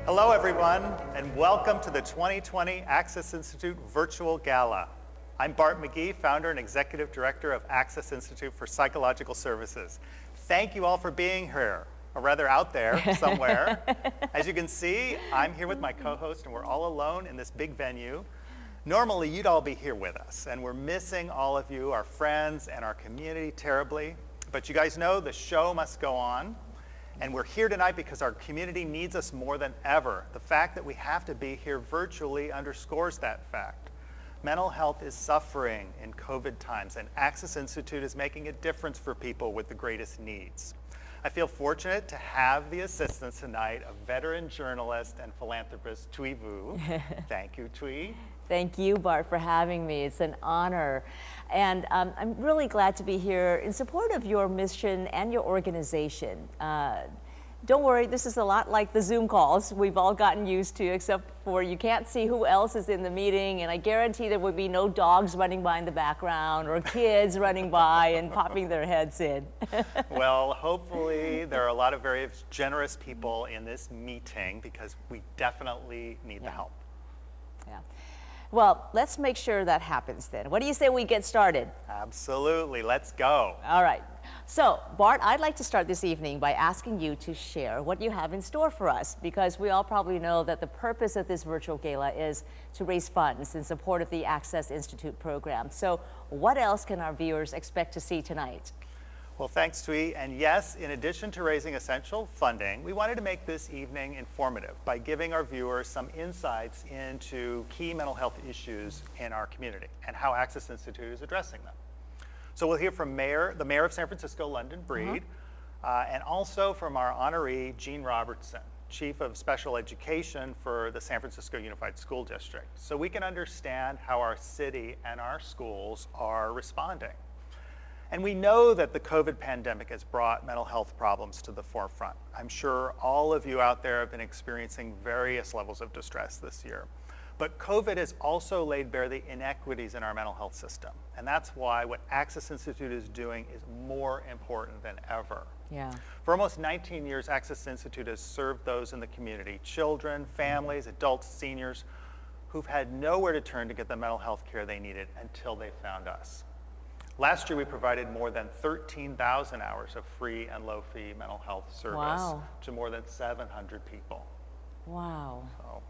Hello, everyone, and welcome to the 2020 Access Institute Virtual Gala. I'm Bart McGee, founder and executive director of Access Institute for Psychological Services. Thank you all for being here, or rather out there somewhere. As you can see, I'm here with my co-host, and we're all alone in this big venue. Normally, you'd all be here with us, and we're missing all of you, our friends and our community, terribly. But you guys know the show must go on. And we're here tonight because our community needs us more than ever. The fact that we have to be here virtually underscores that fact. Mental health is suffering in COVID times, and Access Institute is making a difference for people with the greatest needs. I feel fortunate to have the assistance tonight of veteran journalist and philanthropist Thuy Vu. Thank you, Thuy. Thank you, Bart, for having me. It's an honor. And I'm really glad to be here in support of your mission and your organization. Don't worry, this is a lot like the Zoom calls we've all gotten used to, except for you can't see who else is in the meeting, and I guarantee there would be no dogs running by in the background or kids running by and popping their heads in. Well, hopefully there are a lot of very generous people in this meeting because we definitely need the help. Yeah. Well, let's make sure that happens then. What do you say we get started? Absolutely, let's go. All right. So, Bart, I'd like to start this evening by asking you to share what you have in store for us, because we all probably know that the purpose of this virtual gala is to raise funds in support of the Access Institute program. So, what else can our viewers expect to see tonight? Well, thanks, Thuy. And yes, in addition to raising essential funding, we wanted to make this evening informative by giving our viewers some insights into key mental health issues in our community and how Access Institute is addressing them. So we'll hear from the Mayor of San Francisco, London Breed, and also from our honoree, Gene Robertson, Chief of Special Education for the San Francisco Unified School District, so we can understand how our city and our schools are responding. And we know that the COVID pandemic has brought mental health problems to the forefront. I'm sure all of you out there have been experiencing various levels of distress this year. But COVID has also laid bare the inequities in our mental health system. And that's why what Access Institute is doing is more important than ever. Yeah. For almost 19 years, Access Institute has served those in the community, children, families, adults, seniors, who've had nowhere to turn to get the mental health care they needed until they found us. Last year, we provided more than 13,000 hours of free and low-fee mental health service to more than 700 people. Wow. So.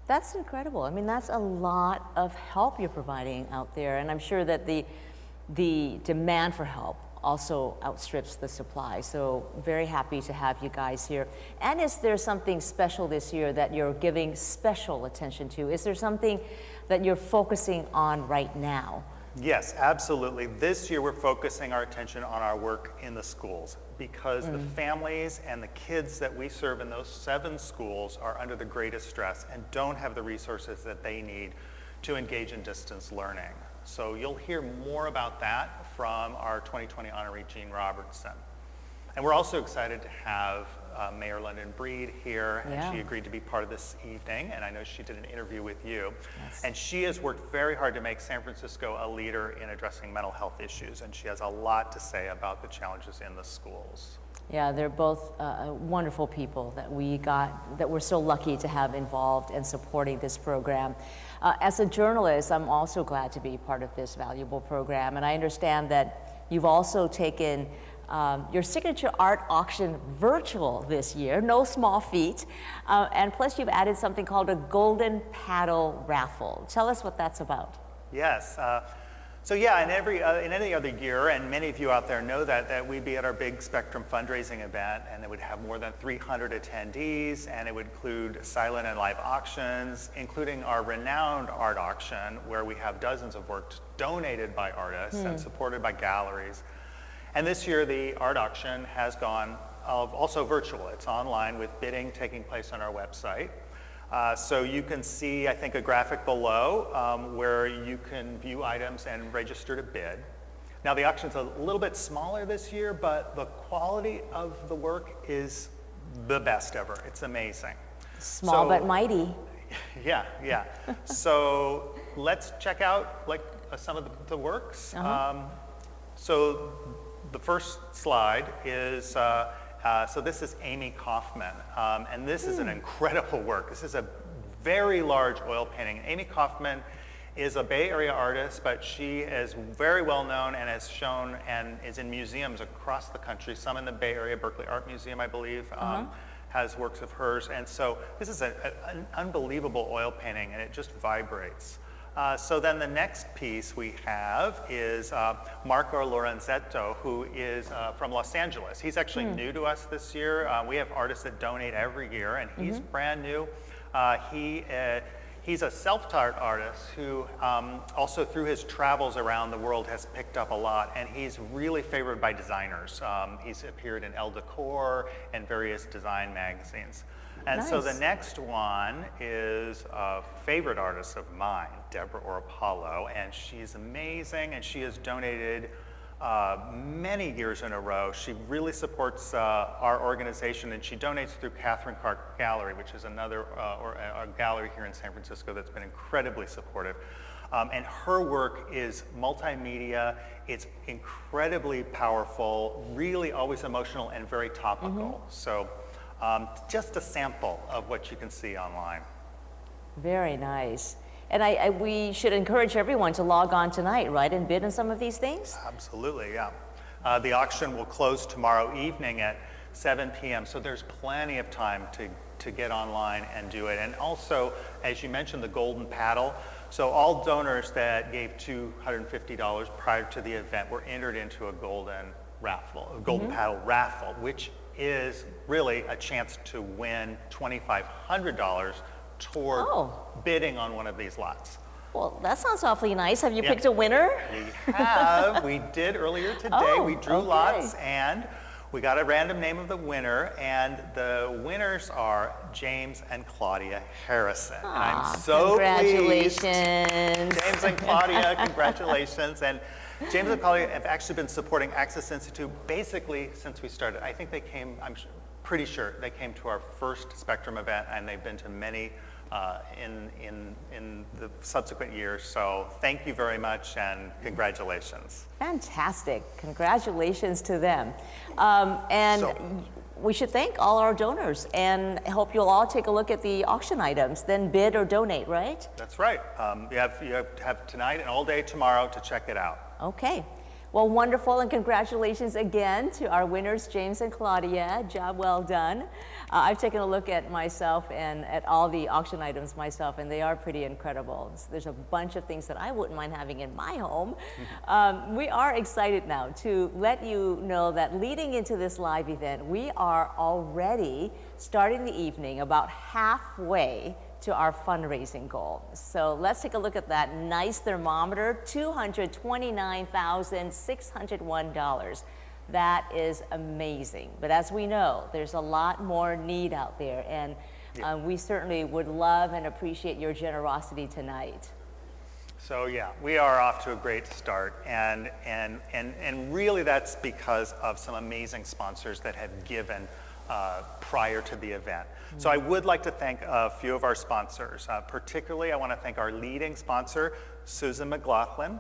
That's incredible. I mean, that's a lot of help you're providing out there, and I'm sure that the demand for help also outstrips the supply. So very happy to have you guys here. And is there something special this year that you're giving special attention to? Is there something that you're focusing on right now? Yes, absolutely. This year we're focusing our attention on our work in the schools because the families and the kids that we serve in those 7 schools are under the greatest stress and don't have the resources that they need to engage in distance learning. So you'll hear more about that from our 2020 honoree, Gene Robertson. And we're also excited to have Mayor London Breed here, and she agreed to be part of this evening, and I know she did an interview with you. Yes. And she has worked very hard to make San Francisco a leader in addressing mental health issues, and she has a lot to say about the challenges in the schools. Yeah, they're both wonderful people that we're so lucky to have involved in supporting this program. As a journalist, I'm also glad to be part of this valuable program, and I understand that you've also taken your signature art auction virtual this year, no small feat, and plus you've added something called a Golden Paddle Raffle. Tell us what that's about. Yes. So yeah, in any other year, and many of you out there know that we'd be at our big Spectrum fundraising event, and it would have more than 300 attendees, and it would include silent and live auctions, including our renowned art auction, where we have dozens of works donated by artists and supported by galleries. And this year, the art auction has gone also virtual. It's online with bidding taking place on our website. So you can see, I think, a graphic below where you can view items and register to bid. Now, the auction's a little bit smaller this year, but the quality of the work is the best ever. It's amazing. Small but mighty. Yeah. So let's check out some of the works. So the first slide is So this is Amy Kaufman, and this is an incredible work. This is a very large oil painting. Amy Kaufman is a Bay Area artist, but she is very well known and has shown and is in museums across the country, some in the Bay Area, Berkeley Art Museum, I believe, has works of hers. And so this is an unbelievable oil painting, and it just vibrates. So then the next piece we have is Marco Lorenzetto, who is from Los Angeles. He's actually new to us this year. We have artists that donate every year, and he's brand new. He's a self-taught artist who also through his travels around the world has picked up a lot, and he's really favored by designers. He's appeared in Elle Decor and various design magazines. And so the next one is a favorite artist of mine, Deborah Oropalo, and she's amazing, and she has donated many years in a row. She really supports our organization, and she donates through Catherine Clark Gallery, which is another a gallery here in San Francisco that's been incredibly supportive. And her work is multimedia. It's incredibly powerful, really always emotional and very topical. So just a sample of what you can see online. Very nice. And we should encourage everyone to log on tonight, right, and bid on some of these things? Absolutely, yeah. The auction will close tomorrow evening at 7 p.m., so there's plenty of time to get online and do it. And also, as you mentioned, the golden paddle. So all donors that gave $250 prior to the event were entered into a golden raffle, a golden paddle raffle, which is really a chance to win $2,500 toward bidding on one of these lots. Well, that sounds awfully nice. Have you picked a winner? We have. We did earlier today. We drew lots, and we got a random name of the winner, and the winners are James and Claudia Harrison. And I'm so pleased. Congratulations. James and Claudia, congratulations. And James and Claudia have actually been supporting Access Institute basically since we started. I think they came, pretty sure they came to our first Spectrum event, and they've been to many in the subsequent years. So thank you very much, and congratulations. Fantastic. Congratulations to them. We should thank all our donors, and I hope you'll all take a look at the auction items, then bid or donate, right? That's right. You have tonight and all day tomorrow to check it out. Okay. Well, wonderful, and congratulations again to our winners, James and Claudia. Job well done. I've taken a look at myself and at all the auction items myself, and they are pretty incredible. There's a bunch of things that I wouldn't mind having in my home. We are excited now to let you know that leading into this live event, we are already starting the evening about halfway to our fundraising goal. So let's take a look at that nice thermometer, $229,601. That is amazing. But as we know, there's a lot more need out there, and we certainly would love and appreciate your generosity tonight. So yeah, we are off to a great start, and really that's because of some amazing sponsors that have given prior to the event. So I would like to thank a few of our sponsors. Particularly, I want to thank our leading sponsor, Susan McLaughlin.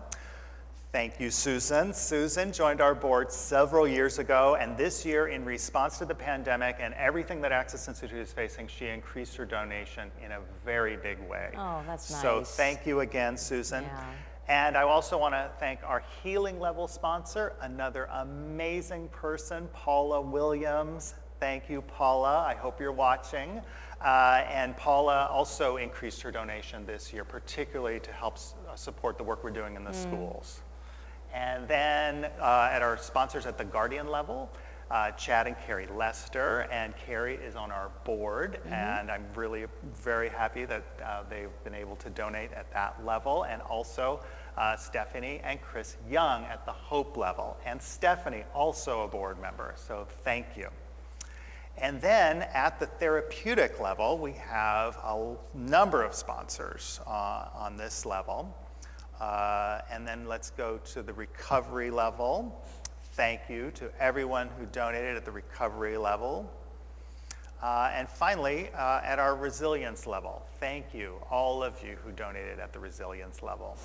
Thank you, Susan. Susan joined our board several years ago, and this year, in response to the pandemic and everything that Access Institute is facing, she increased her donation in a very big way. Oh, that's nice. So thank you again, Susan. Yeah. And I also want to thank our Healing Level sponsor, another amazing person, Paula Williams. Thank you, Paula. I hope you're watching. And Paula also increased her donation this year, particularly to help support the work we're doing in the schools. And then at our sponsors at the Guardian level, Chad and Carrie Lester, and Carrie is on our board, and I'm really very happy that they've been able to donate at that level, and also Stephanie and Chris Young at the Hope level, and Stephanie also a board member, so thank you. And then at the therapeutic level, we have a number of sponsors on this level. And then let's go to the recovery level. Thank you to everyone who donated at the recovery level. And finally, at our resilience level, thank you, all of you who donated at the resilience level.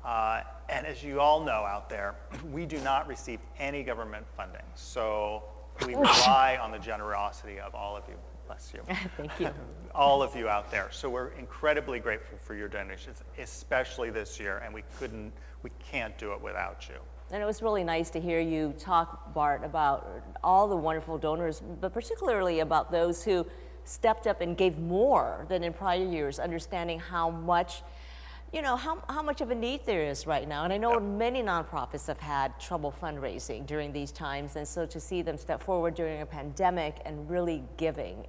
And as you all know out there, we do not receive any government funding. So We rely on the generosity of all of you. Bless you. Thank you. All of you out there. So we're incredibly grateful for your donations, especially this year, and we can't do it without you. And it was really nice to hear you talk, Bart, about all the wonderful donors, but particularly about those who stepped up and gave more than in prior years, understanding how much, how much of a need there is right now. And I know many nonprofits have had trouble fundraising during these times, and so to see them step forward during a pandemic and really giving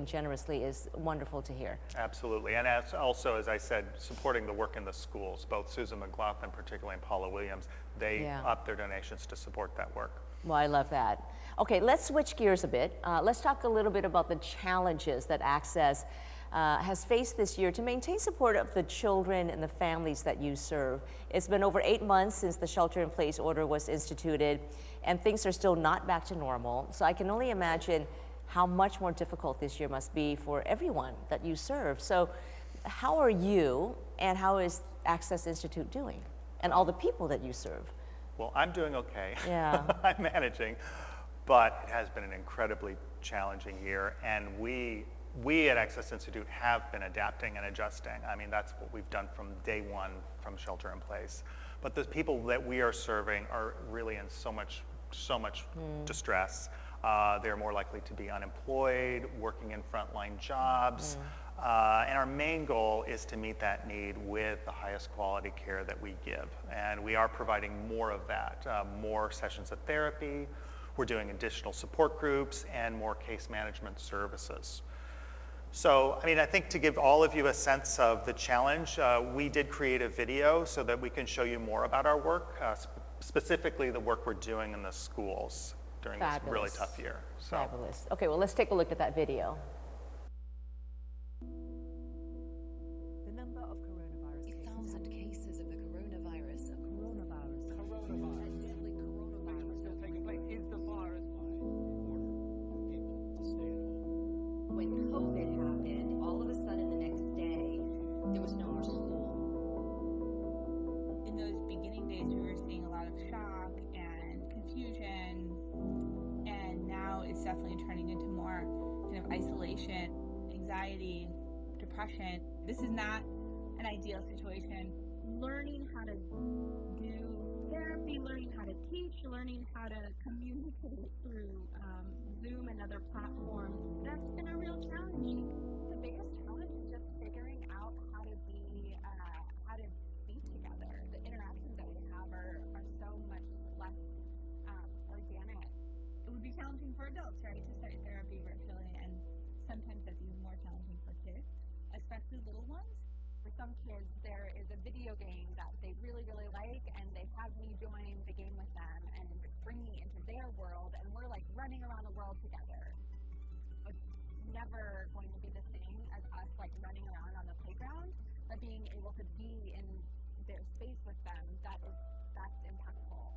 generously is wonderful to hear. Absolutely, and also, as I said, supporting the work in the schools, both Susan McLaughlin particularly and Paula Williams, they upped their donations to support that work. Well, I love that. Okay, let's switch gears a bit. Let's talk a little bit about the challenges that Access has faced this year to maintain support of the children and the families that you serve. It's been over 8 months since the shelter-in-place order was instituted, and things are still not back to normal. So I can only imagine how much more difficult this year must be for everyone that you serve. So how are you, and how is Access Institute doing, and all the people that you serve? Well, I'm doing okay. Yeah. I'm managing, but it has been an incredibly challenging year, and we at Access Institute have been adapting and adjusting. I mean, that's what we've done from day one from shelter in place. But the people that we are serving are really in so much distress. They're more likely to be unemployed, working in frontline jobs. And our main goal is to meet that need with the highest quality care that we give. And we are providing more of that, more sessions of therapy. We're doing additional support groups and more case management services. So, I mean, I think to give all of you a sense of the challenge, we did create a video so that we can show you more about our work, specifically the work we're doing in the schools during this really tough year. So. Fabulous. Okay, well, let's take a look at that video. The number of coronavirus 1,000 cases of the coronavirus. Coronavirus. Deadly coronavirus. Still taking place. Is the virus people to stay at home? When COVID happened, all of a sudden the next day, there was no more school. In those beginning days, we were seeing a lot of shock and confusion, and now it's definitely turning into more kind of isolation, anxiety, depression. This is not an ideal situation. Learning how to do therapy, learning how to teach, learning how to communicate through Zoom and other platforms, that's been a real challenge. The biggest challenge is just figuring out how to be together. The interactions that we have are so much less organic. It would be challenging for adults, right, to start therapy virtually, and sometimes that's even more challenging for kids, especially little ones. For some kids, there is a video game that they really, really like, and they have me join the game with them and bring me into their world, and we're like running around the world together. It's never going to be the same as us like running around on the playground, but being able to be in their space with them, that's impactful.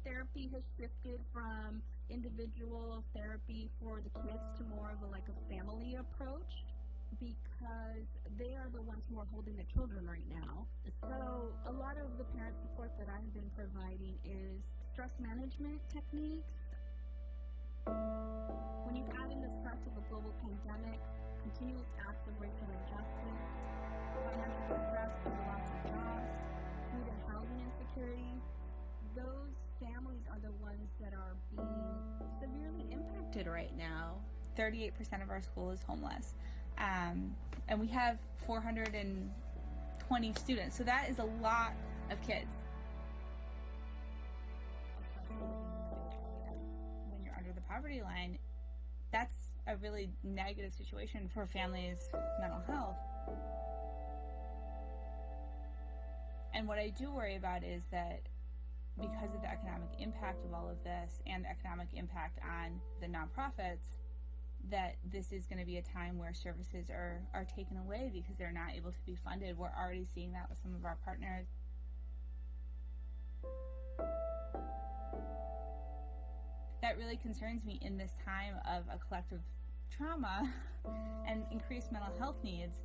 Therapy has shifted from individual therapy for the kids to more of a family approach, because they are the ones who are holding the children right now. So a lot of the parent support that I've been providing is stress management techniques. When you add in the stress of a global pandemic, continuous acts of racial injustice, financial distress from the loss of jobs, food and housing insecurity, those families are the ones that are being severely impacted right now. 38% of our school is homeless. And we have 420 students, so that is a lot of kids. When you're under the poverty line, that's a really negative situation for families' mental health. And what I do worry about is that because of the economic impact of all of this and the economic impact on the nonprofits, that this is going to be a time where services are taken away because they're not able to be funded. We're already seeing that with some of our partners. That really concerns me in this time of a collective trauma and increased mental health needs,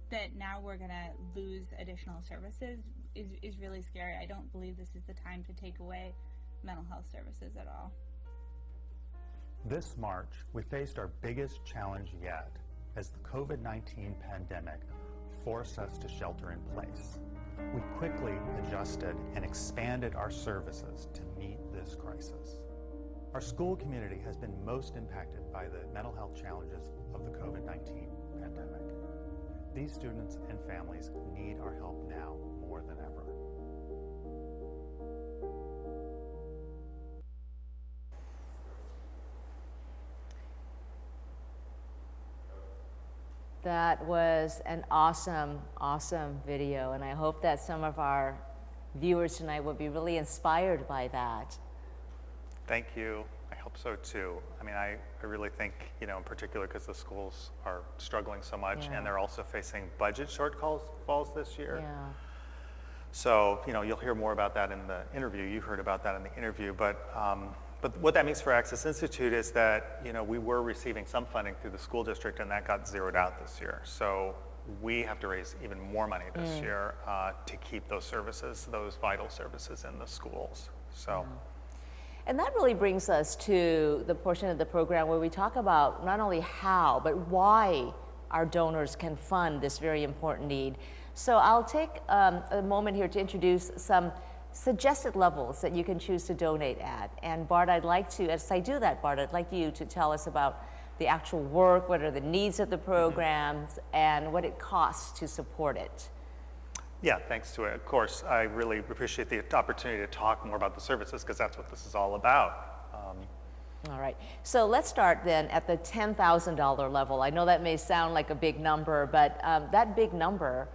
that now we're going to lose additional services is really scary. I don't believe this is the time to take away mental health services at all. This March, we faced our biggest challenge yet as the COVID-19 pandemic forced us to shelter in place. We quickly adjusted and expanded our services to meet this crisis. Our school community has been most impacted by the mental health challenges of the COVID-19 pandemic. These students and families need our help now more than ever. That was an awesome, awesome video, and I hope that some of our viewers tonight will be really inspired by that. Thank you. I hope so too. I mean, I really think, in particular because the schools are struggling so much Yeah. and they're also facing budget shortfalls this year. Yeah. So, you'll hear more about that in the interview. You heard about that in the interview, but what that means for Access Institute is that, we were receiving some funding through the school district and that got zeroed out this year. So we have to raise even more money this year to keep those services, those vital services in the schools. So. And that really brings us to the portion of the program where we talk about not only how, but why our donors can fund this very important need. So I'll take a moment here to introduce some suggested levels that you can choose to donate at. And Bart, as I do that, Bart, I'd like you to tell us about the actual work, what are the needs of the programs, and what it costs to support it. Yeah, thanks to it. Of course, I really appreciate the opportunity to talk more about the services because that's what this is all about. All right, so let's start then at the $10,000 level. I know that may sound like a big number, but that big number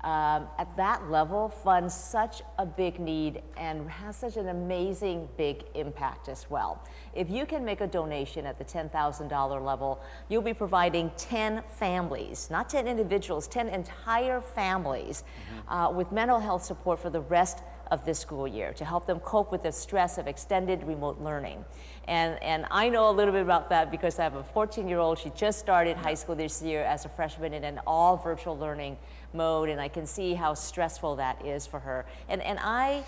at that level funds such a big need and has such an amazing big impact as well. If you can make a donation at the $10,000 level, you'll be providing 10 families, not 10 individuals, 10 entire families with mental health support for the rest of this school year to help them cope with the stress of extended remote learning. And I know a little bit about that because I have a 14-year-old. She just started high school this year as a freshman in an all virtual learning mode, and I can see how stressful that is for her. And I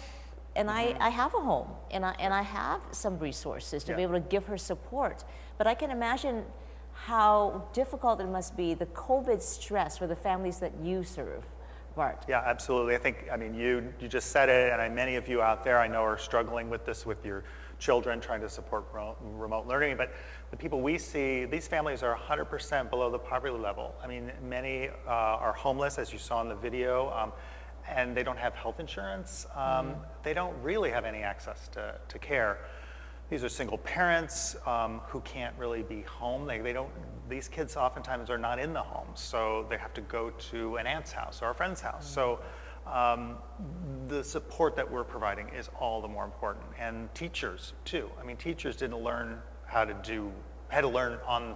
have a home, and I have some resources to be able to give her support. But I can imagine how difficult it must be, the COVID stress for the families that you serve. Bart. Yeah, absolutely. You just said it, and many of you out there I know are struggling with this with your children, trying to support remote learning. But the people we see, these families are 100% below the poverty level. Many are homeless, as you saw in the video, and they don't have health insurance. They don't really have any access to care. These are single parents who can't really be home. These kids oftentimes are not in the home, so they have to go to an aunt's house or a friend's house. So the support that we're providing is all the more important. And teachers too. Teachers didn't learn had to learn on,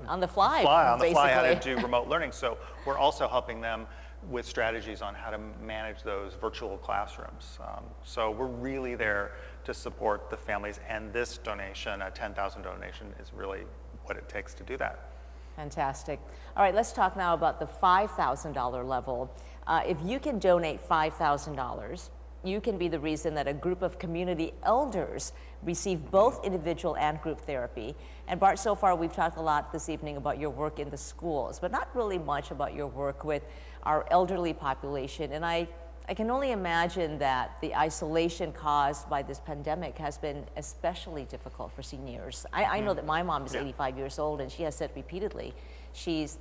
on the fly, how to do remote learning. So we're also helping them with strategies on how to manage those virtual classrooms. So we're really there to support the families, and this donation, a $10,000 donation, is really what it takes to do that. Fantastic. All right, let's talk now about the $5,000 level. If you can donate $5,000, you can be the reason that a group of community elders receive both individual and group therapy. And Bart, so far we've talked a lot this evening about your work in the schools, but not really much about your work with our elderly population. And I can only imagine that the isolation caused by this pandemic has been especially difficult for seniors. I know that my mom is 85 years old, and she has said repeatedly she's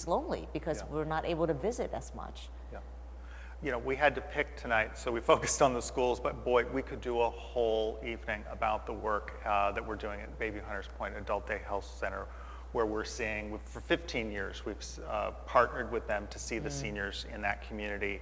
lonely because we're not able to visit as much. We had to pick tonight, so we focused on the schools, but boy, we could do a whole evening about the work that we're doing at Baby Hunters Point Adult Day Health Center, where we're seeing, for 15 years, we've partnered with them to see the seniors in that community.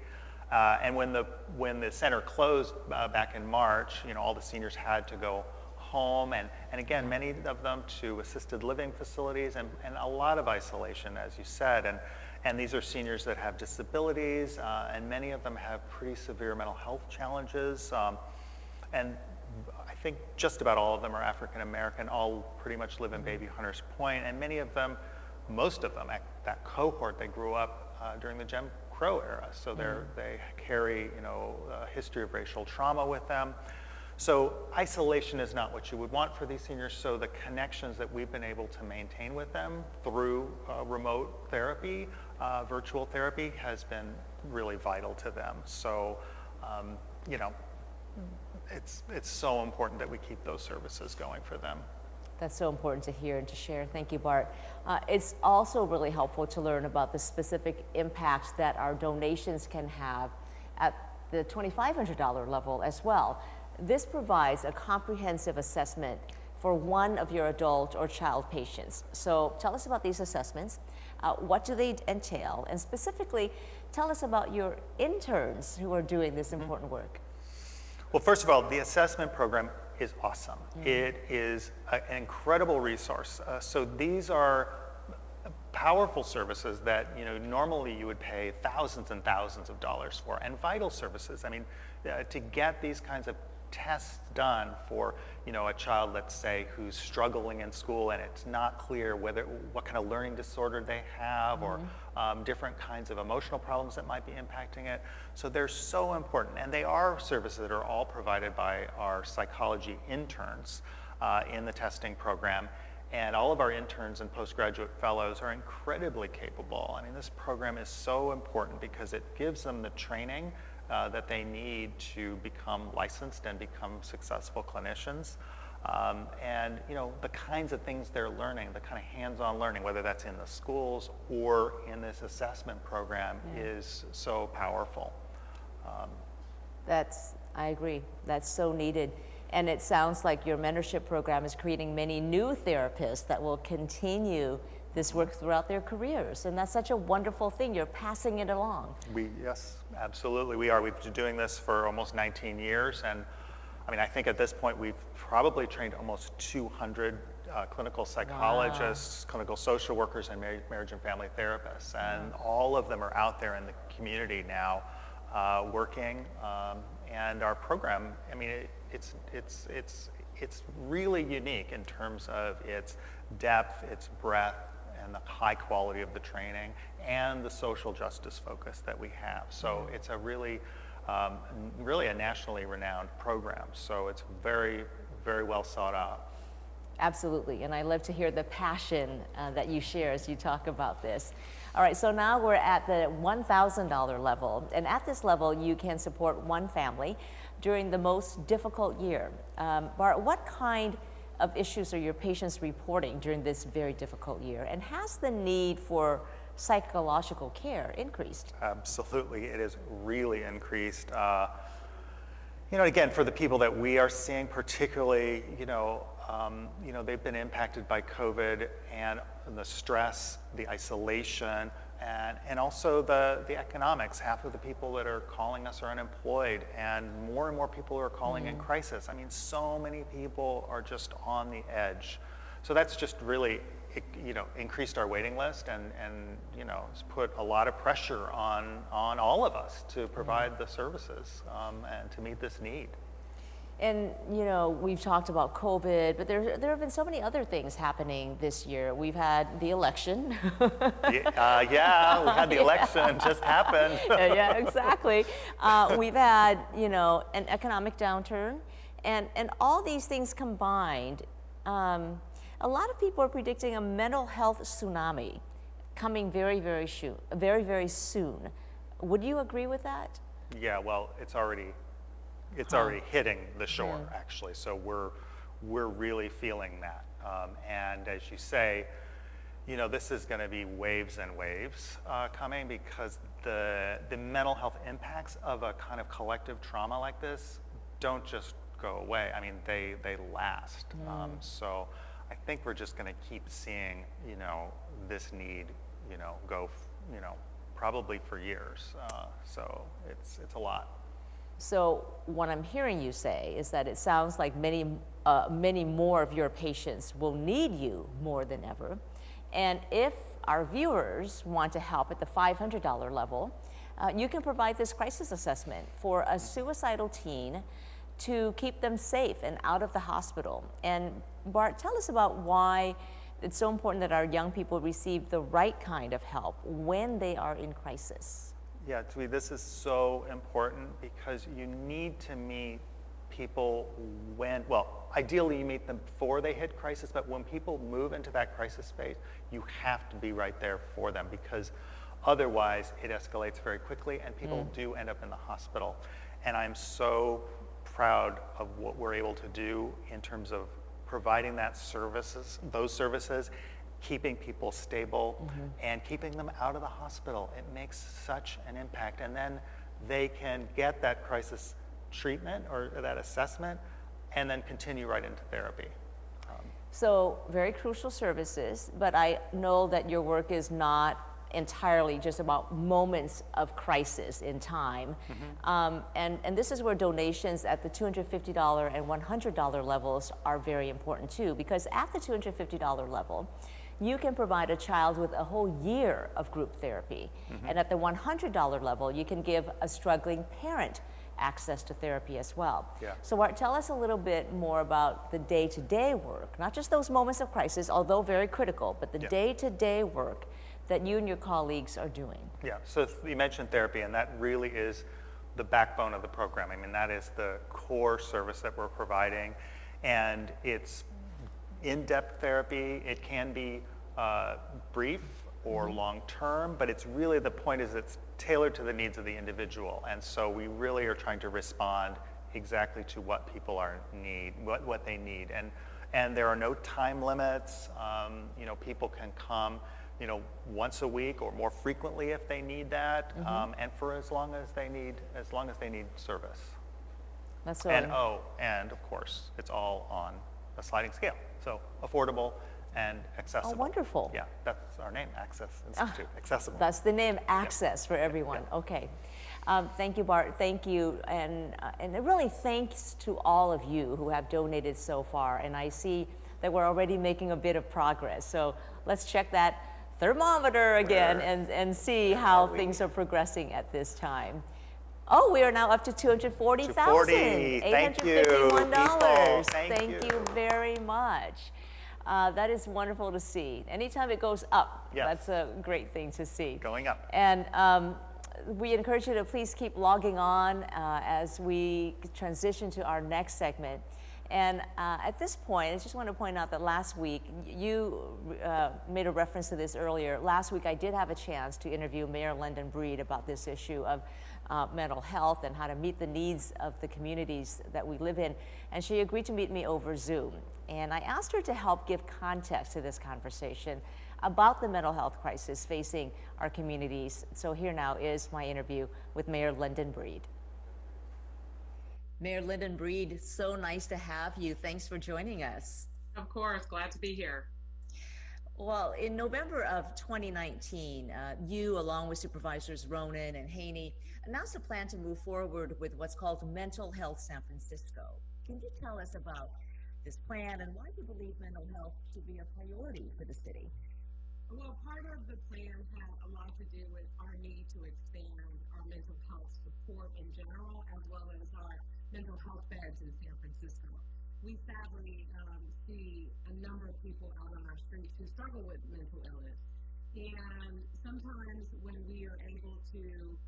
And when the center closed back in March, all the seniors had to go home, and again, many of them to assisted living facilities and a lot of isolation, as you said. And these are seniors that have disabilities, and many of them have pretty severe mental health challenges. And I think just about all of them are African American, all pretty much live in Baby Hunters Point, and most of them, that cohort, they grew up during the Jim Crow era, so they carry a history of racial trauma with them. So isolation is not what you would want for these seniors, so the connections that we've been able to maintain with them through remote therapy, virtual therapy, has been really vital to them. So, you know, it's so important that we keep those services going for them. That's so important to hear and to share. Thank you, Bart. It's also really helpful to learn about the specific impact that our donations can have at the $2,500 level as well. This provides a comprehensive assessment for one of your adult or child patients. So tell us about these assessments. What do they entail? And specifically, tell us about your interns who are doing this important work. Well, first of all, the assessment program is awesome. It is an incredible resource. So these are powerful services that, you know, normally you would pay thousands and thousands of dollars for, and vital services. I mean, to get these kinds of tests done for, you know, a child, let's say, who's struggling in school and it's not clear what kind of learning disorder they have, or different kinds of emotional problems that might be impacting it. So they're so important, and they are services that are all provided by our psychology interns in the testing program. And all of our interns and postgraduate fellows are incredibly capable. I mean, this program is so important because it gives them the training that they need to become licensed and become successful clinicians. And, you know, the kinds of things they're learning, the kind of hands-on learning, whether that's in the schools or in this assessment program, is so powerful. I agree, that's so needed. And it sounds like your mentorship program is creating many new therapists that will continue this work throughout their careers. And that's such a wonderful thing. You're passing it along. Yes, absolutely, we are. We've been doing this for almost 19 years. And I mean, I think at this point we've probably trained almost 200 clinical psychologists, clinical social workers, and marriage and family therapists. And all of them are out there in the community now working. And our program, I mean, it's really unique in terms of its depth, its breadth, and the high quality of the training, and the social justice focus that we have. So it's a really a nationally renowned program. So it's very, very well sought out. Absolutely, and I love to hear the passion that you share as you talk about this. All right, so now we're at the $1,000 level, and at this level you can support one family during the most difficult year. Bart, what kind of issues are your patients reporting during this very difficult year, and has the need for psychological care increased? Absolutely, it has really increased. You know, again, for the people that we are seeing, particularly, they've been impacted by COVID and the stress, the isolation, and also the economics. Half of the people that are calling us are unemployed, and more people are calling in crisis. I mean, so many people are just on the edge. So that's just really, increased our waiting list, and it's put a lot of pressure on all of us to provide the services and to meet this need. And we've talked about COVID, but there have been so many other things happening this year. We've had the election. We had the election, just happened. Yeah, exactly. We've had an economic downturn, and all these things combined. A lot of people are predicting a mental health tsunami coming very, very soon. Would you agree with that? Yeah, well, it's already hitting the shore, actually. So we're really feeling that. And as you say, this is going to be waves and waves coming, because the mental health impacts of a kind of collective trauma like this don't just go away. I mean, they last. So I think we're just going to keep seeing, this need, go, probably for years. So it's a lot. So what I'm hearing you say is that it sounds like many more of your patients will need you more than ever. And if our viewers want to help at the $500 level, you can provide this crisis assessment for a suicidal teen to keep them safe and out of the hospital. And Bart, tell us about why it's so important that our young people receive the right kind of help when they are in crisis. Yeah, this is so important, because you need to meet people ideally you meet them before they hit crisis, but when people move into that crisis space, you have to be right there for them, because otherwise it escalates very quickly and people do end up in the hospital. And I'm so proud of what we're able to do in terms of providing those services, keeping people stable and keeping them out of the hospital. It makes such an impact. And then they can get that crisis treatment or that assessment and then continue right into therapy. So very crucial services, but I know that your work is not entirely just about moments of crisis in time. And this is where donations at the $250 and $100 levels are very important too, because at the $250 level, you can provide a child with a whole year of group therapy. And at the $100 level, you can give a struggling parent access to therapy as well. Yeah. So Art, tell us a little bit more about the day-to-day work, not just those moments of crisis, although very critical, but the day-to-day work that you and your colleagues are doing. Yeah, so you mentioned therapy, and that really is the backbone of the program. I mean, that is the core service that we're providing, and it's in-depth therapy. It can be brief or long-term, but it's really, the point is it's tailored to the needs of the individual, and so we really are trying to respond exactly to what people what they need, and there are no time limits. People can come once a week or more frequently if they need that, and for as long as they need service. That's and of course it's all on a sliding scale, so affordable and accessible. Oh, wonderful. Yeah, that's our name, Access Institute, accessible. That's the name, Access, for everyone. Yeah. Okay. Thank you, Bart. Thank you. And really thanks to all of you who have donated so far. And I see that we're already making a bit of progress. So let's check that thermometer again and see how things are progressing at this time. Oh, we are now up to $240,000. Thank you. $851. Thank you very much. That is wonderful to see. Anytime it goes up, that's a great thing to see. Going up. And we encourage you to please keep logging on as we transition to our next segment. And at this point, I just want to point out that last week, you made a reference to this earlier. Last week, I did have a chance to interview Mayor London Breed about this issue of mental health and how to meet the needs of the communities that we live in. And she agreed to meet me over Zoom. And I asked her to help give context to this conversation about the mental health crisis facing our communities. So here now is my interview with Mayor London Breed. Mayor London Breed, so nice to have you. Thanks for joining us. Of course, glad to be here. Well, in November of 2019, you, along with Supervisors Ronan and Haney, announced a plan to move forward with what's called Mental Health San Francisco. Can you tell us about this plan and why you believe mental health should be a priority for the city? Well, part of the plan had a lot to do with our need to expand our mental health support in general, as well as our mental health beds in San Francisco. We sadly see a number of people out on our streets who struggle with mental illness. And sometimes when we are able to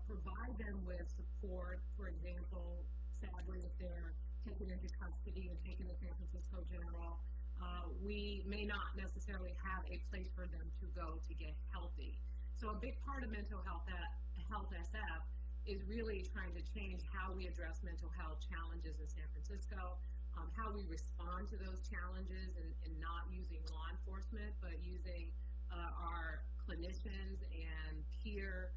provide them with support, for example, sadly, if they're taken into custody and taken to San Francisco General, we may not necessarily have a place for them to go to get healthy. So a big part of mental health SF is really trying to change how we address mental health challenges in San Francisco, how we respond to those challenges and not using law enforcement, but using our clinicians and peer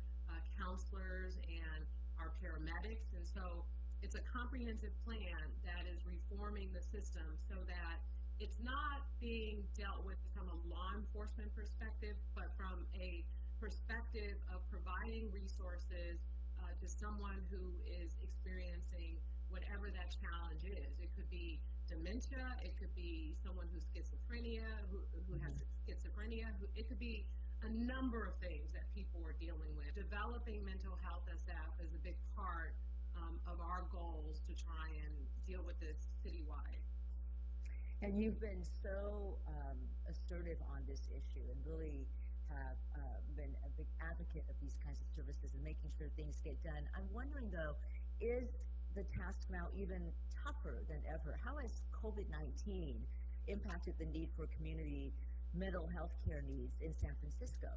counselors and our paramedics. And so it's a comprehensive plan that is reforming the system so that it's not being dealt with from a law enforcement perspective, but from a perspective of providing resources to someone who is experiencing whatever that challenge is. It could be dementia, it could be someone who's schizophrenia, who has schizophrenia, it could be a number of things that people are dealing with. Developing mental health SF is a big part of our goals to try and deal with this citywide. And you've been so assertive on this issue and really have been a big advocate of these kinds of services and making sure things get done. I'm wondering though, is the task now even tougher than ever. How has COVID-19 impacted the need for community mental health care needs in San Francisco?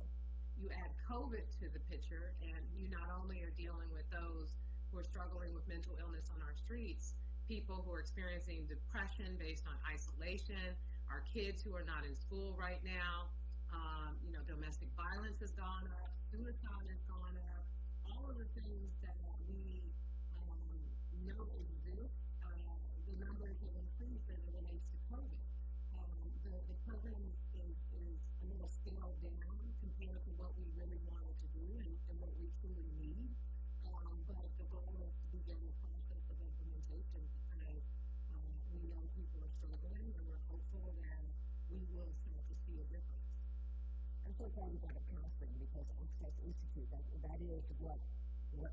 You add COVID to the picture, and you not only are dealing with those who are struggling with mental illness on our streets, people who are experiencing depression based on isolation, our kids who are not in school right now, domestic violence has gone up, suicide has gone up, all of the things that we know exist, the numbers have increased as it relates to COVID. The program is a little scaled down compared to what we really wanted to do and what we truly need. But the goal is to begin the process of implementation because we know people are struggling and we're hopeful that we will start to see a difference. I'm so glad you brought up counseling because Access Institute, that is what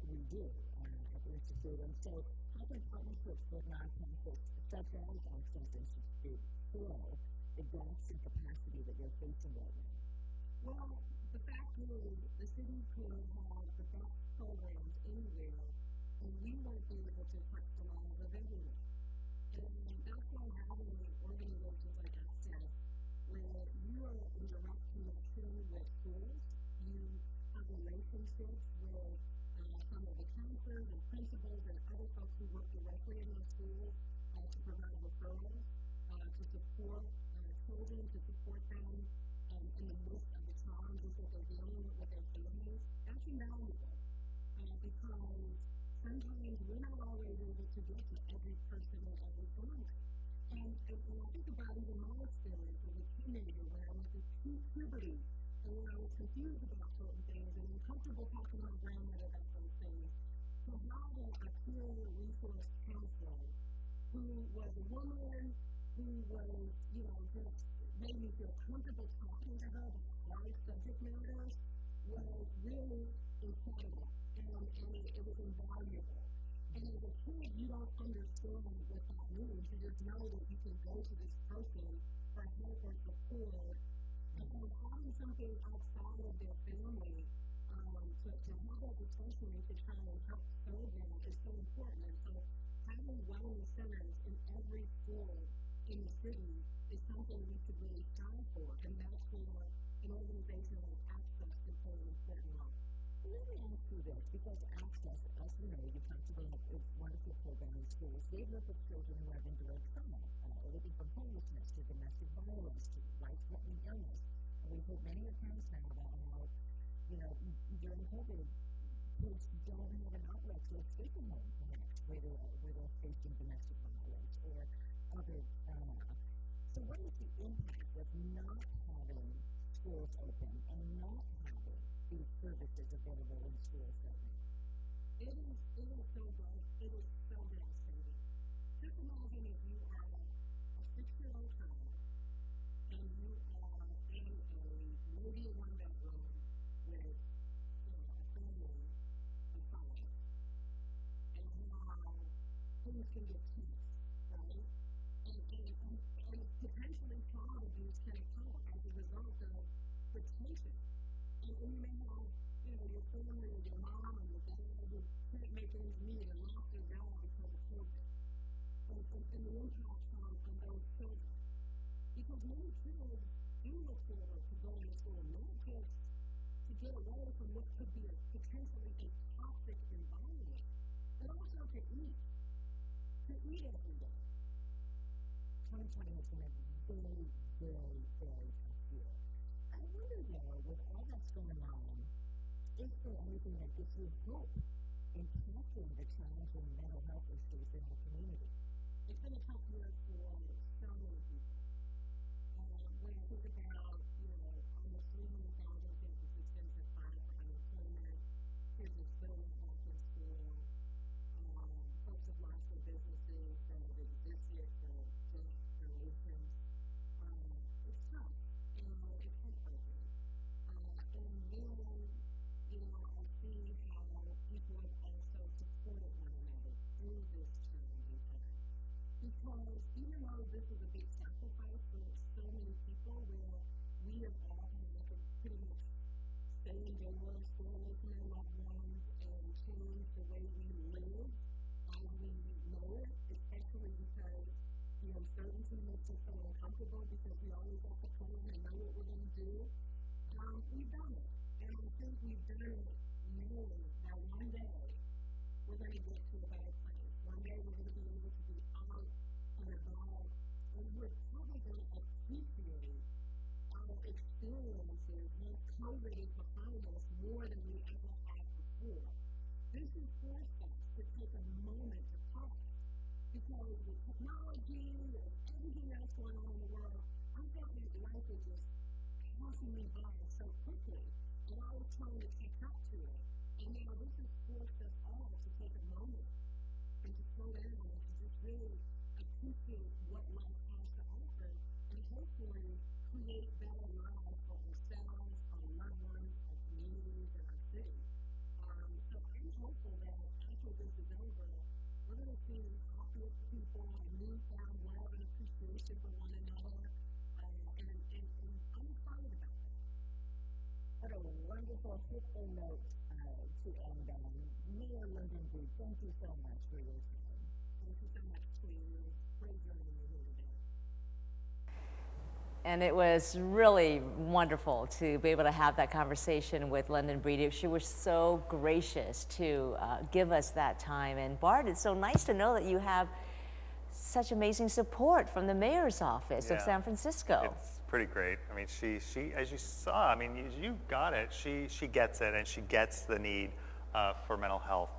we do at the Institute. And so how can partnerships with nonprofits such as Access Institute fill the gaps in capacity that you're facing right now? Well, the fact is the city could have the best programs anywhere and we won't be able to touch the lives of everyone. And that's why having organizations like Access, where you are in direct connection with schools, you have relationships with some of the counselors and principals and other folks who work directly in those schools to provide referrals, to support children, to support them in the midst of the challenges that they're dealing with their families. That's invaluable because sometimes we're not always able to get to every person and every family. And when I think about even my experience as a teenager when I went through puberty and when I was confused about certain things and uncomfortable talking to my grandmother about those things, to have a peer resource counselor who was a woman who was, just made me feel comfortable talking to her about hard subject matters was really incredible and it was invaluable. And as a kid, you don't understand what that means. You just know that you can go to this person for help or support. And so having something outside of their family to have that discussion and to try and help serve them is so important. And so having wellness centers in every school in the city is something we should really strive for. And that's where an organization like Access can play an important role. Let me ask you this, because Access, as you know, you talked about its wonderful program in schools. They work with children who have endured trauma, everything from homelessness to domestic violence to life-threatening illness. And we've heard many accounts now about how, during COVID, kids don't have an outlet to escape from home, perhaps, where they're facing domestic violence or other trauma. So what is the impact of not having schools open and not having these services available in schools right now? It is so bad. It is so devastating. Just imagine if you are a 6-year-old child and you are in maybe a one-bedroom with a family of 5, and how things can get tense, right? And potentially child abuse can occur as a result of the tension. And you may have, your family or your mom or your dad who can't make ends meet and lost their job because of COVID. And the impact on those children. Because many kids do look forward to going to school, not just to get away from what could be potentially a toxic environment, but also to eat every day. 2020 has been a very, very, very tough year. I wonder, though, with all that's going on, is there anything that gives you hope in tackling the challenging mental health issues in our community? It's been a tough year for so many people. When I think about, almost 300,000 San Franciscans have filed for unemployment, kids are still not back in school, folks have lost their businesses that have existed for generations. It's tough, and it's heartbreaking. And then, I see how people have also supported one another through this challenging time. Because even though this is a big sacrifice for so many people, where we have all had to pretty much stay indoors, stay away from our loved ones, and change the way we live as we know it, especially the uncertainty makes us so uncomfortable because we always have to plan and know what we're going to do. We've done it. And I think we've done it knowing that one day we're going to get to a better place. One day we're going to be able to be out and about, and we're probably going to appreciate our experiences when COVID is behind us more than we ever had before. This has forced us to take a moment to pause, because with technology and everything else going on in the world, I felt like life was just passing me by so quickly, and I was trying to catch up to it. And now this has forced us all to take a moment and to slow down and to just really appreciate what life has to offer, and hopefully create better lives for ourselves, our loved ones, our communities, and our city. So I'm hopeful that after this is over, we're going to see happier people, a newfound love and appreciation for one another, and I'm excited about that. What a wonderful, hopeful note to end on. Mayor Lyndon B., thank you so much for your time. Thank you so much, Queen. It was great joining you here today. And it was really wonderful to be able to have that conversation with London Breed. She was so gracious to give us that time. And Bart, it's so nice to know that you have such amazing support from the mayor's office of San Francisco. It's pretty great. I mean, she as you saw, I mean, you got it. She gets it, and she gets the need for mental health.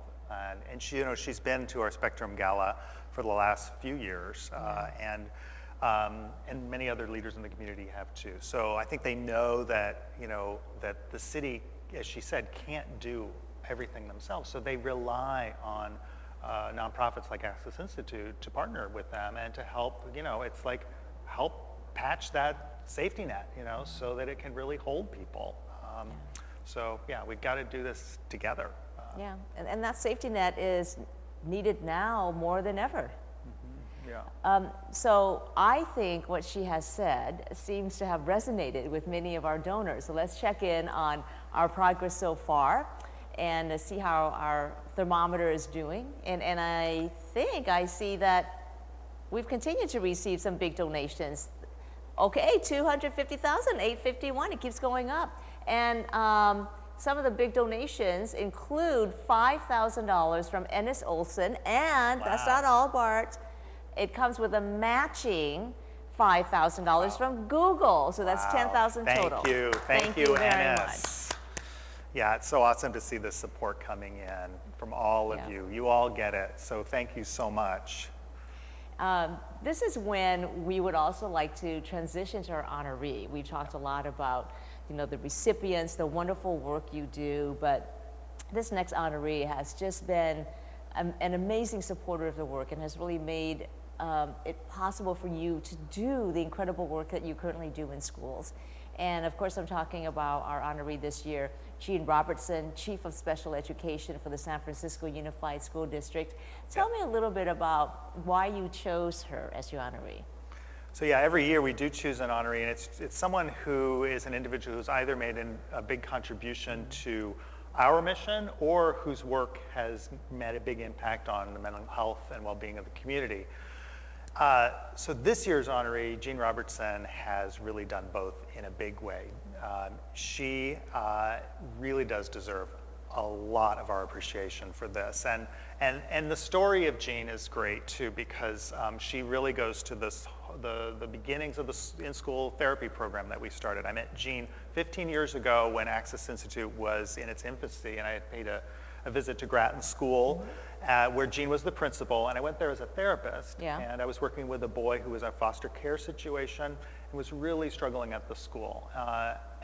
And she, she's been to our Spectrum Gala for the last few years, and many other leaders in the community have too. So I think they know that, that the city, as she said, can't do everything themselves. So they rely on nonprofits like Access Institute to partner with them and to help, it's like help patch that safety net, so that it can really hold people. So yeah, we've got to do this together. Yeah, and that safety net is needed now more than ever. Yeah. So I think what she has said seems to have resonated with many of our donors. So let's check in on our progress so far and see how our thermometer is doing. And I think I see that we've continued to receive some big donations. Okay, 250,000, 851, it keeps going up. And some of the big donations include $5,000 from Ennis Olson, and that's not all, Bart. It comes with a matching $5,000 from Google, so that's 10,000 total. Thank you, very Ennis. much. Yeah, it's so awesome to see the support coming in from all of you. You all get it, so thank you so much. This is when we would also like to transition to our honoree. We've talked a lot about, the recipients, the wonderful work you do, but this next honoree has just been an amazing supporter of the work and has really made it possible for you to do the incredible work that you currently do in schools. And of course, I'm talking about our honoree this year, Jean Robertson, Chief of Special Education for the San Francisco Unified School District. Tell me a little bit about why you chose her as your honoree. So yeah, every year we do choose an honoree, and it's someone who is an individual who's either made a big contribution to our mission or whose work has made a big impact on the mental health and well-being of the community. So this year's honoree, Jean Robertson, has really done both in a big way. She really does deserve a lot of our appreciation for this. And the story of Jean is great too, because she really goes to the beginnings of the in-school therapy program that we started. I met Jean 15 years ago when Access Institute was in its infancy, and I had paid a visit to Grattan School, where Jean was the principal, and I went there as a therapist, and I was working with a boy who was in a foster care situation and was really struggling at the school.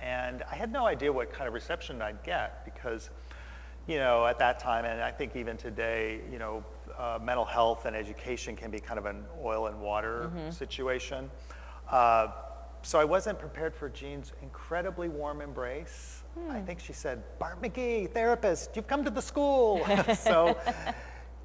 And I had no idea what kind of reception I'd get because, at that time, and I think even today, mental health and education can be kind of an oil and water situation. So I wasn't prepared for Jean's incredibly warm embrace. I think she said, "Bart McGee, therapist, you've come to the school." So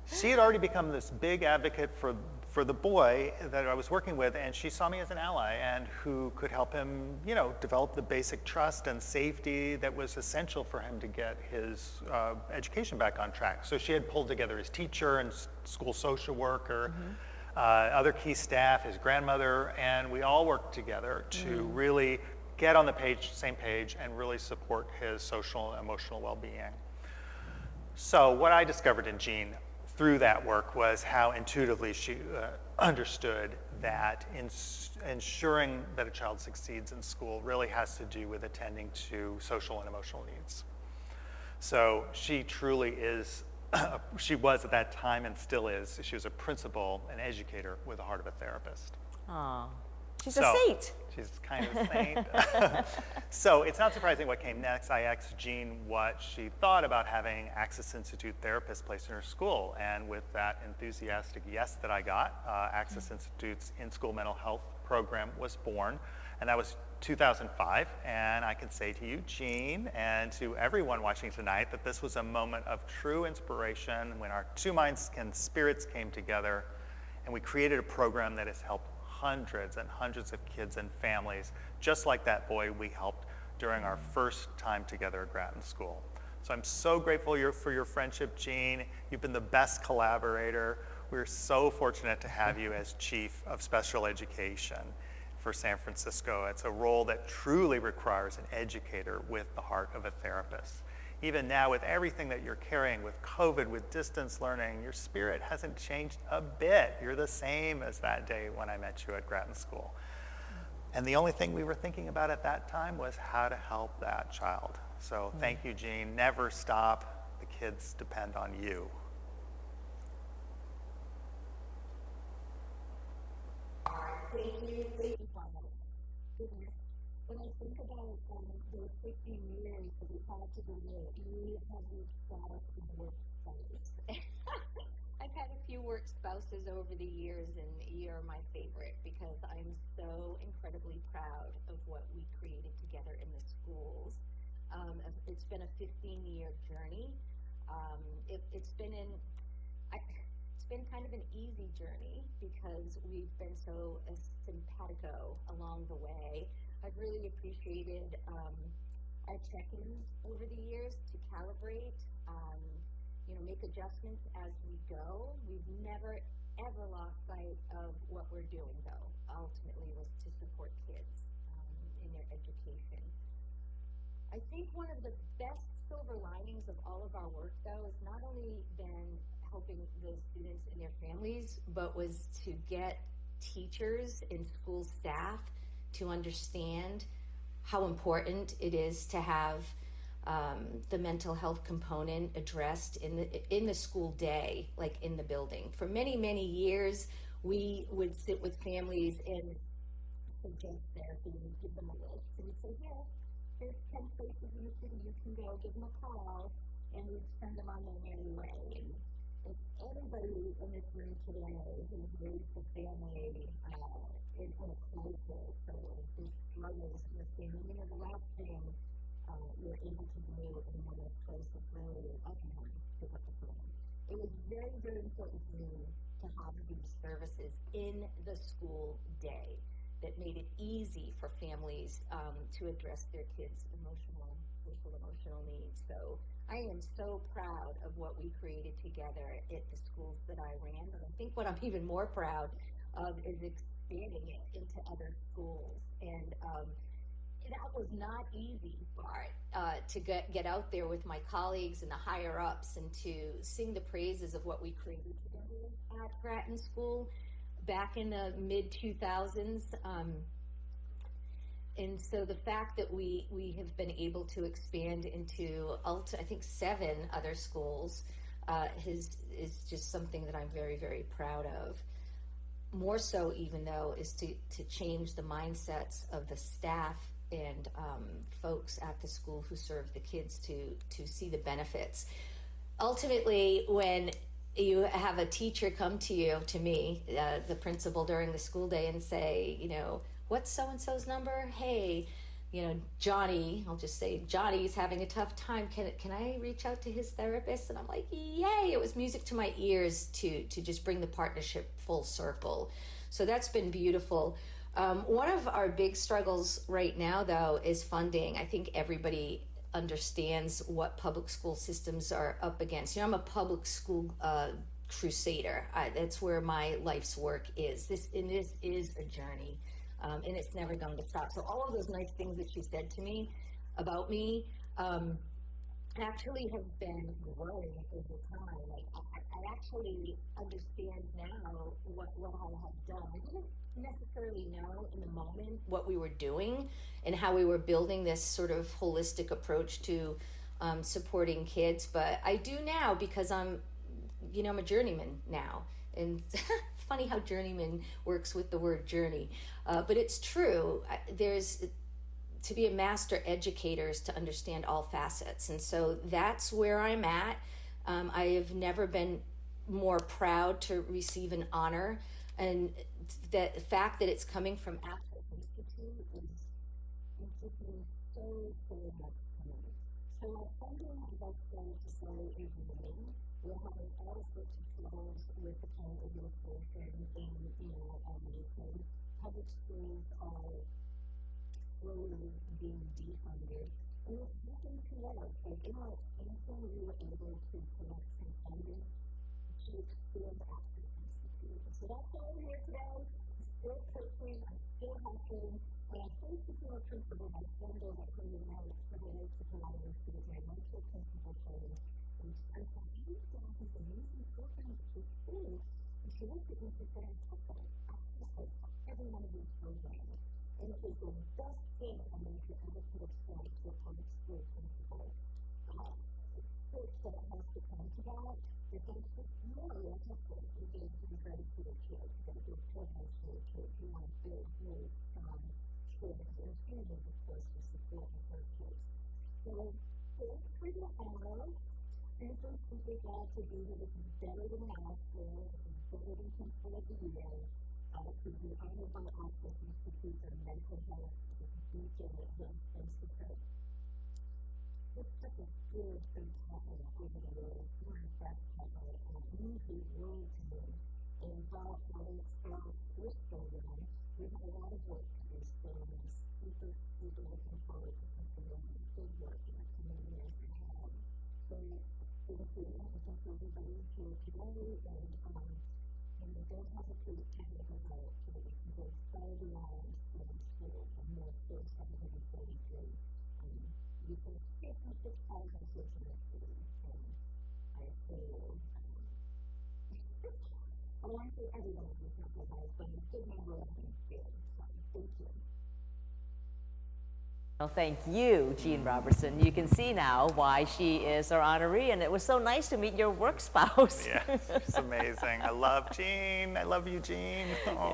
she had already become this big advocate for the boy that I was working with, and she saw me as an ally and who could help him, develop the basic trust and safety that was essential for him to get his education back on track. So she had pulled together his teacher and school social worker. other key staff, his grandmother, and we all worked together to really get on the same page, and really support his social and emotional well-being. So what I discovered in Jean through that work was how intuitively she understood that ensuring that a child succeeds in school really has to do with attending to social and emotional needs. So she truly is, she was at that time and still is, she was a principal, an educator with the heart of a therapist. Aw, she's a saint. She's kind of a saint. So it's not surprising what came next. I asked Jean what she thought about having Access Institute therapists placed in her school. And with that enthusiastic yes that I got, Access Institute's in-school mental health program was born. And that was 2005. And I can say to you, Jean, and to everyone watching tonight, that this was a moment of true inspiration when our two minds and spirits came together, and we created a program that has helped hundreds and hundreds of kids and families, just like that boy we helped during our first time together at Grattan School. So I'm so grateful for your friendship, Jean. You've been the best collaborator. We're so fortunate to have you as Chief of Special Education for San Francisco. It's a role that truly requires an educator with the heart of a therapist. Even now, with everything that you're carrying, with COVID, with distance learning, your spirit hasn't changed a bit. You're the same as that day when I met you at Grattan School. And the only thing we were thinking about at that time was how to help that child. So thank you, Jean. Never stop. The kids depend on you. Thank you, Paula. When I think about those 15 years that we've had together, you have reached status of work spouse. I've had a few work spouses over the years, and you're my favorite because I'm so incredibly proud of what we created together in the schools. It's been a 15-year journey. It's been kind of an easy journey because we've been so simpatico along the way. I've really appreciated our check-ins over the years to calibrate, make adjustments as we go. We've never, ever lost sight of what we're doing, though. Ultimately was to support kids in their education. I think one of the best silver linings of all of our work, though, has not only been helping the students and their families, but was to get teachers and school staff to understand how important it is to have the mental health component addressed in the school day, like in the building. For many, many years, we would sit with families and suggest therapy and give them a list. And we'd say, here's 10 places in the city you can go, give them a call, and we'd send them on their merry way. And if anybody in this room today who's raised a family in a crisis or is struggles with family, the last thing you're able to do in one of those places really often pick up the phone. It was very, very important for me to have these services in the school day that made it easy for families to address their kids' social emotional needs. So I am so proud of what we created together at the schools that I ran, but I think what I'm even more proud of is expanding it into other schools. And that was not easy part, to get out there with my colleagues and the higher ups and to sing the praises of what we created together at Grattan School back in the mid-2000s. And so the fact that we have been able to expand into, I think, 7 other schools is just something that I'm very, very proud of. More so even though is to change the mindsets of the staff and folks at the school who serve the kids to see the benefits. Ultimately, when you have a teacher come to me, the principal during the school day and say, what's so-and-so's number? Hey, Johnny, I'll just say Johnny's having a tough time. Can I reach out to his therapist? And I'm like, yay, it was music to my ears to just bring the partnership full circle. So that's been beautiful. One of our big struggles right now, though, is funding. I think everybody understands what public school systems are up against. I'm a public school crusader. That's where my life's work is. This is a journey, and it's never going to stop. So all of those nice things that you said to me about me actually have been growing over time. Like I actually understand now what I have done. I didn't necessarily know in the moment what we were doing and how we were building this sort of holistic approach to supporting kids, but I do now because I'm a journeyman now. And funny how journeyman works with the word journey, but it's true. There's to be a master educator is to understand all facets, and so that's where I'm at. I have never been more proud to receive an honor, and the fact that it's coming from Access Institute is just so much fun. So our funding, as I started to say, is winning. We're having all sorts of troubles with the current administration and Mason. Public schools are slowly being defunded. And it's nothing to us. Like in our expansion, we were able to collect some funding to expand Access Institute. So that's why I'm here today. I'm still coaching, I'm still helping, and I'm still a principal. My friend is at Cleveland Heights for the next economy student, my mentor principal training. And I thought, these guys have amazing programs to school. And she looked at me and said, I took them. I just every one of these programs. And it was the best thing a mentor ever could have said to a public school principal. It's so that it has to come to that. But there's just more like I said, you get to be ready for your kids. You got to build programs for your kids. You want to build really strong kids. And students, of course, to support their kids. So thanks for the honor. Super, super glad to be here. This is better than last year. This is better than Principal of the Year. To be honored by Access Institute for Mental Health. This is DJ Institute. It's such a good time over the years. You're a best cover and it means the world to me. And while it's our first program, we have a lot of work to do still. And I'm super, super looking forward to continuing good work in the coming years ahead. So thank you. I thank everybody here today, and don't hesitate to think about it, so that you can go far beyond school and more kids 743. You can 56,000 kids in this city, and I feel I want to say everybody is sacrificed, but a good number of them did. So thank you. Well, thank you, Jean Robertson. You can see now why she is our honoree, and it was so nice to meet your work spouse. Yeah, it's amazing. I love Jean. I love you, Jean. Oh.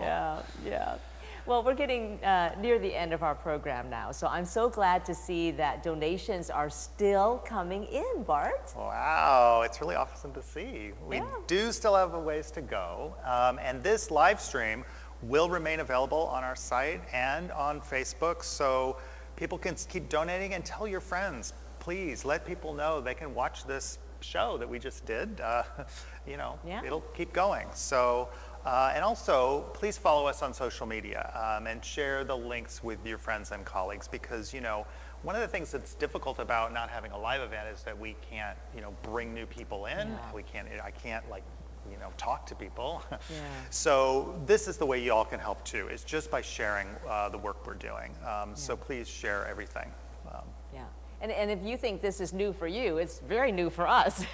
Yeah. Well, we're getting near the end of our program now, so I'm so glad to see that donations are still coming in, Bart. Wow, it's really awesome to see. We do still have a ways to go, and this live stream will remain available on our site and on Facebook, so people can keep donating, and tell your friends. Please let people know they can watch this show that we just did. It'll keep going. So, and also, please follow us on social media and share the links with your friends and colleagues, because one of the things that's difficult about not having a live event is that we can't bring new people in. I can't talk to people. So this is the way you all can help too, is just by sharing the work we're doing. So please share everything. And if you think this is new for you, it's very new for us,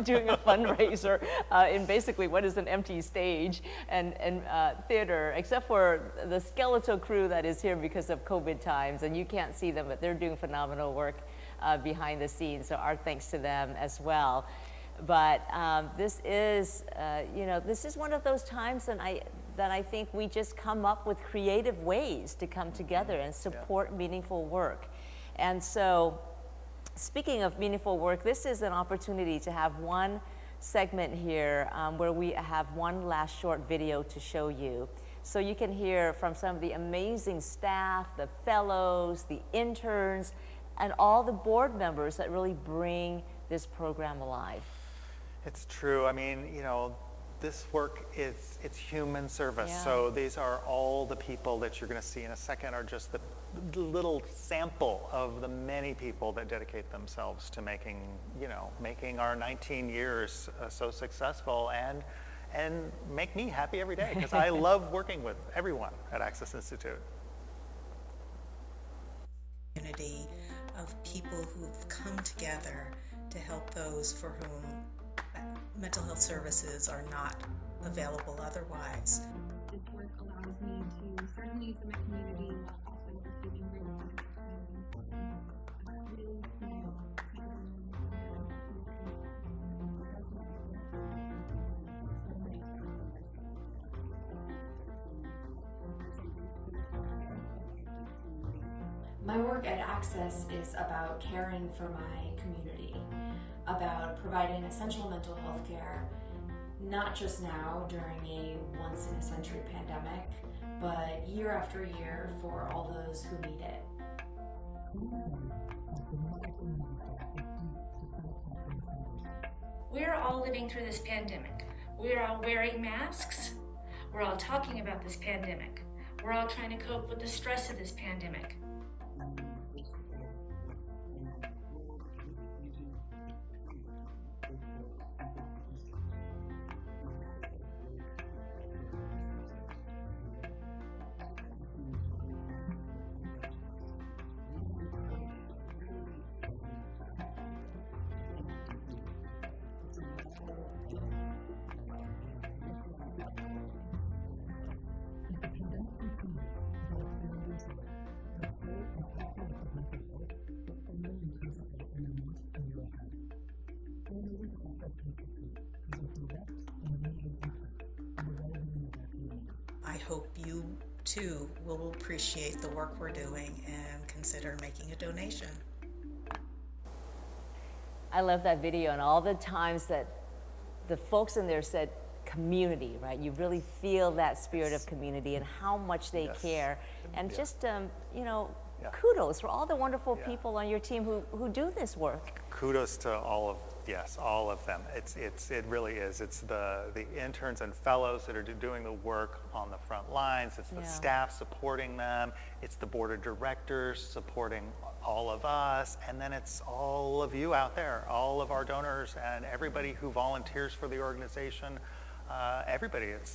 doing a fundraiser in basically what is an empty stage and theater, except for the skeletal crew that is here because of COVID times, and you can't see them, but they're doing phenomenal work behind the scenes, so our thanks to them as well. But this is one of those times that I think we just come up with creative ways to come together and support meaningful work. And so, speaking of meaningful work, this is an opportunity to have one segment here where we have one last short video to show you. So you can hear from some of the amazing staff, the fellows, the interns, and all the board members that really bring this program alive. It's true. I mean, this work it's human service. So these are all the people that you're going to see in a second are just the little sample of the many people that dedicate themselves to making, making our 19 years so successful and make me happy every day, because I love working with everyone at Access Institute. Community of people who've come together to help those for whom mental health services are not available otherwise. This work allows me to serve needs in my community while also receiving real feedback from really small My work at Access is about caring for my community, about providing essential mental health care, not just now during a once-in-a-century pandemic, but year after year for all those who need it. We're all living through this pandemic. We're all wearing masks. We're all talking about this pandemic. We're all trying to cope with the stress of this pandemic. I hope you too will appreciate the work we're doing and consider making a donation. I love that video and all the times that the folks in there said community, right? You really feel that spirit of community and how much they care. And just, kudos for all the wonderful people on your team who do this work. Kudos to all of them. It really is. It's the interns and fellows that are doing the work on the front lines. It's the staff supporting them. It's the board of directors supporting all of us. And then it's all of you out there, all of our donors and everybody who volunteers for the organization. Everybody, it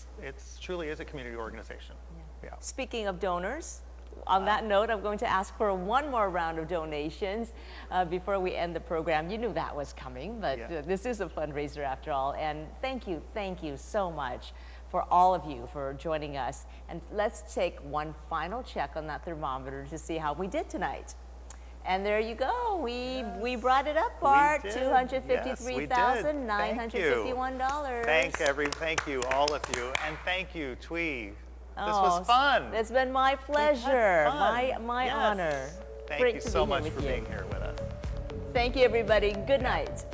truly is a community organization. Yeah. Speaking of donors, on that note, I'm going to ask for one more round of donations before we end the program. You knew that was coming, but this is a fundraiser after all. And thank you so much for all of you for joining us. And let's take one final check on that thermometer to see how we did tonight. And there you go. We brought it up, Bart. $253,951. Thank you, all of you, and thank you, Twee. This was fun. It's been my pleasure, my honor. Thank you so much for being here with us. Thank you, everybody. Good night.